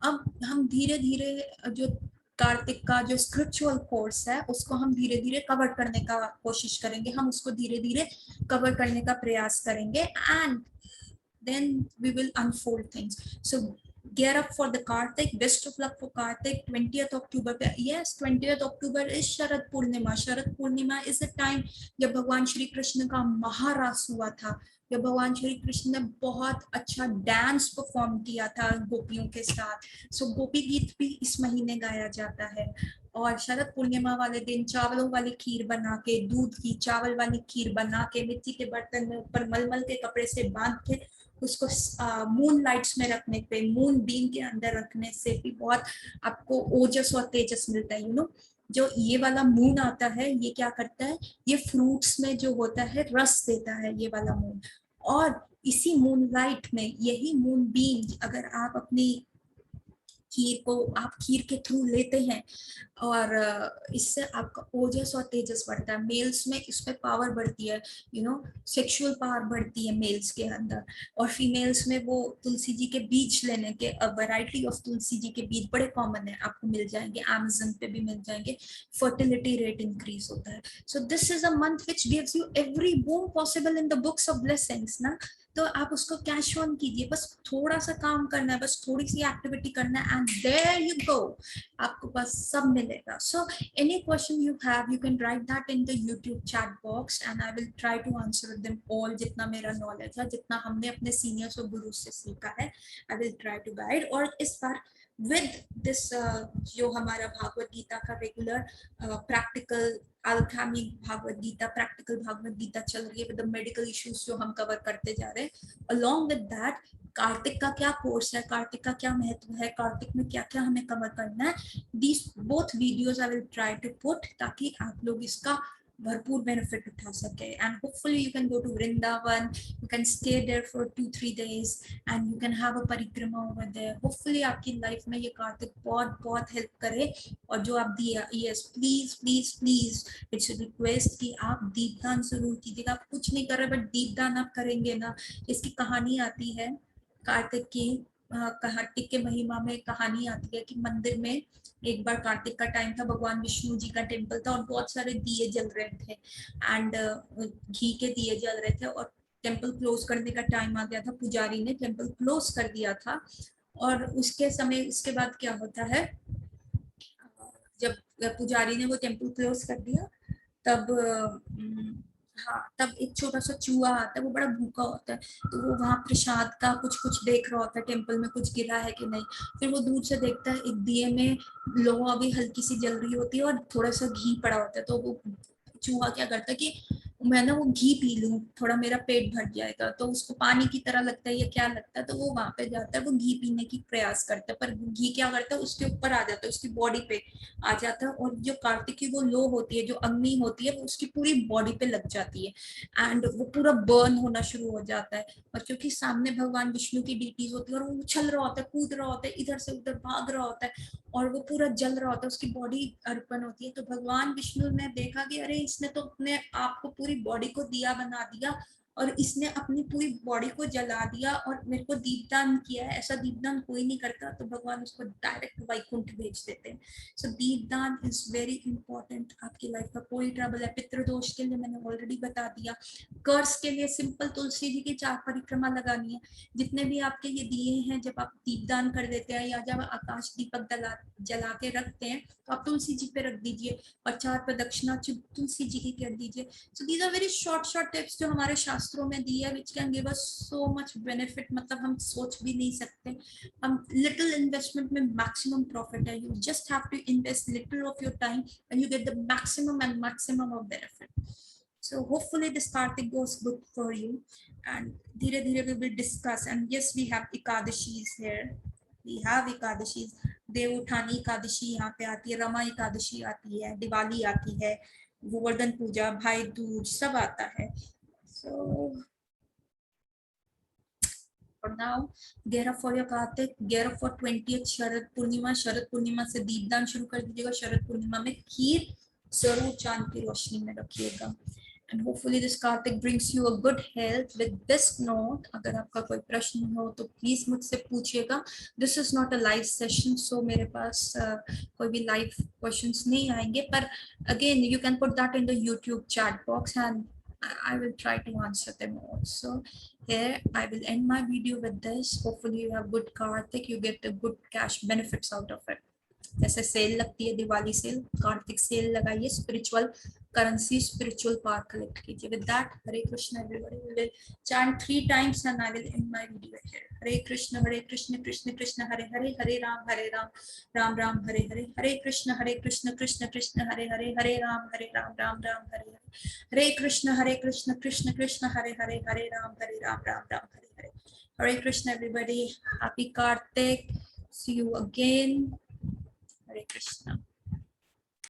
अब हम धीरे धीरे जो कार्तिक का जो स्पिरिचुअल कोर्स है उसको हम धीरे धीरे कवर करने का कोशिश करेंगे, हम उसको धीरे धीरे कवर करने का प्रयास करेंगे, and then we will unfold things. So gear up for the Kartik. Best of luck for Kartik. 20th October पे, yes 20th October is Sharad Purnima. Sharad Purnima is the time जब भगवान श्री कृष्ण का महारास हुआ था, जब भगवान श्री कृष्ण ने बहुत अच्छा डांस परफॉर्म किया था गोपियों के साथ। सो गोपी गीत भी इस महीने गाया जाता है। और शरद पूर्णिमा वाले दिन चावलों वाली खीर बना के, दूध की चावल वाली खीर बना के, मिट्टी के बर्तन में ऊपर मलमल के कपड़े से बांध के उसको मून लाइट्स में रखने पे, मून बीम के अंदर रखने से भी बहुत आपको ओजस और तेजस मिलता है। यू नो, जो ये वाला मून आता है ये क्या करता है, ये फ्रूट्स में जो होता है रस देता है ये वाला मून। और इसी मून लाइट में, यही मून बीम अगर आप अपनी खीर को आप खीर के थ्रू लेते हैं, और इससे आपका ओजस और तेजस बढ़ता है। मेल्स में इसमें पावर बढ़ती है, यू नो, सेक्सुअल पावर बढ़ती है मेल्स के अंदर। और फीमेल्स में वो तुलसी जी के बीज लेने के, वैरायटी ऑफ तुलसी जी के बीज बड़े कॉमन है, आपको मिल जाएंगे, अमेज़न पे भी मिल जाएंगे। फर्टिलिटी रेट इंक्रीज होता है। So this is a month which gives you every boom possible in the books of blessings ना। तो आप उसको कैश ऑन कीजिए, बस थोड़ा सा काम करना है, बस थोड़ी सी एक्टिविटी करना है, एंड देयर यू गो, आपको बस सब मिलेगा। सो any question you have, you can write that in the YouTube chat box and I will try to answer them all, जितना मेरा knowledge है, जितना हमने अपने seniors और गुरु से सीखा है, I will try to guide। और इस बार with this जो हमारा भागवत गीता का regular practical alchemy Bhagavad Gita, practical Bhagavad Gita चल रही है विद द मेडिकल इश्यूज जो हम कवर करते जा रहे हैं। along with that, कार्तिक का क्या कोर्स है, कार्तिक का क्या महत्व है, कार्तिक में क्या क्या हमें कवर करना है, these both videos I will try to put, ताकि आप लोग इसका भरपूर बेनिफिट उठा सके। And hopefully you can go to Vrindavan, you can stay there for 2-3 days and you can have a parikrama over there. Hopefully आपकी लाइफ में ये कार्तिक बहुत बहुत हेल्प करे। और जो आप दिया, yes please please please, it's request कि आप दीपदान जरूर कीजिएगा। आप कुछ नहीं कर रहे बट दीपदान आप करेंगे ना। इसकी कहानी आती है कार्तिक की, कार्तिक के महिमा में कहानी आती है कि मंदिर में एक बार कार्तिक का टाइम था, भगवान विष्णु जी का टेम्पल था और बहुत सारे दिए जल रहे थे, एंड घी के दिए जल रहे थे, और टेम्पल क्लोज करने का टाइम आ गया था, पुजारी ने टेम्पल क्लोज कर दिया था। और उसके समय, उसके बाद क्या होता है, जब पुजारी ने वो टेम्पल क्लोज कर दिया, तब हाँ, तब एक छोटा सा चूहा आता है, वो बड़ा भूखा होता है, तो वो वहां प्रसाद का कुछ कुछ देख रहा होता है, टेम्पल में कुछ गिरा है कि नहीं। फिर वो दूर से देखता है एक दिए में लोहा भी हल्की सी जल रही होती है और थोड़ा सा घी पड़ा होता है, तो वो चूहा क्या करता है कि मैं ना वो घी पी लूं, थोड़ा मेरा पेट भर जाएगा, तो उसको पानी की तरह लगता है या क्या लगता है, तो वो वहां पे जाता है, वो घी पीने की प्रयास करता है, पर घी क्या करता है, उसके ऊपर आ जाता है, उसकी बॉडी पे आ जाता है, और जो कार्तिक की वो लो होती है, जो अग्नि होती है, वो उसकी पूरी बॉडी पे लग जाती है, एंड वो पूरा बर्न होना शुरू हो जाता है। और क्योंकि सामने भगवान विष्णु की डीटीज होती है, और वो उछल रहा होता है, कूद रहा होता है, इधर से उधर भाग रहा होता है, और वो पूरा जल रहा होता है, उसकी बॉडी अर्पण होती है। तो भगवान विष्णु ने देखा कि अरे इसने तो अपने आप को, पूरी बॉडी को दिया बना दिया, और इसने अपनी पूरी बॉडी को जला दिया और मेरे को दीपदान किया है, ऐसा दीपदान कोई नहीं करता, तो भगवान उसको डायरेक्ट वैकुंठ भेज देते हैं। सो दीपदान इज वेरी इंपॉर्टेंट। आपकी लाइफ का कोई ट्रबल है, पितृदोष के लिए मैंने ऑलरेडी बता दिया, कर्स के लिए सिंपल तुलसी जी की 4 परिक्रमा लगानी है। जितने भी आपके ये दिए हैं, जब आप दीपदान कर देते हैं या जब आकाश दीपक जला के रखते हैं, तो आप तुलसी जी पे रख दीजिए, और 4 प्रदक्षिणा तुलसी जी की कर दीजिए। So these are very short tips जो हमारे शास्त्रों में दी है, which can give us so much benefit, मतलब हम सोच भी नहीं सकते। हम लिटिल इन्वेस्टमेंट में मैक्सिमम प्रॉफिट है। You just have to invest little of your time and you get the maximum of benefit. So hopefully this Kartik goes good for you, and धीरे धीरे we will discuss. And yes, we have Ekadashis here. We have Ekadashis. देवउठानी Ekadashi यहाँ पे आती है, रमा एकादशी आती है, दिवाली आती है, गोवर्धन पूजा, भाई दूज, सब आता है। So for now, gear up for your Kartik, gear up for 20th Sharad Purnima. Sharad Purnima से दीपदान शुरू कर दीजिएगा। शरद पूर्णिमा में खीर जरूर चांद की रोशनी में रखिएगा। And hopefully this Kartik brings you a good health. With this note, अगर आपका कोई प्रश्न हो तो प्लीज मुझसे पूछिएगा। This is not a live session, so मेरे पास कोई भी live questions नहीं आएंगे, पर again you can put that in the YouTube chat box and I will try to answer them also. Here I will end my video with this. Hopefully you have good Kartik, you get the good cash benefits out of it. जैसे sale लगती है, Diwali sale, Kartik sale लगाइए, spiritual currency, spiritual power collect कीजिए। With that, Hare Krishna everybody, we will chant 3 times and I will end my video here. Hare Krishna Krishna Krishna Hare Hare, Hare Ram Ram Ram Hare Hare, Hare Krishna Krishna Krishna Hare Hare, Hare Ram Ram Ram Hare Hare, Hare Krishna Krishna Krishna Hare Hare, Hare Ram Ram Ram Hare Hare. Hare Krishna everybody, happy Kartik, see you again. Hare Krishna.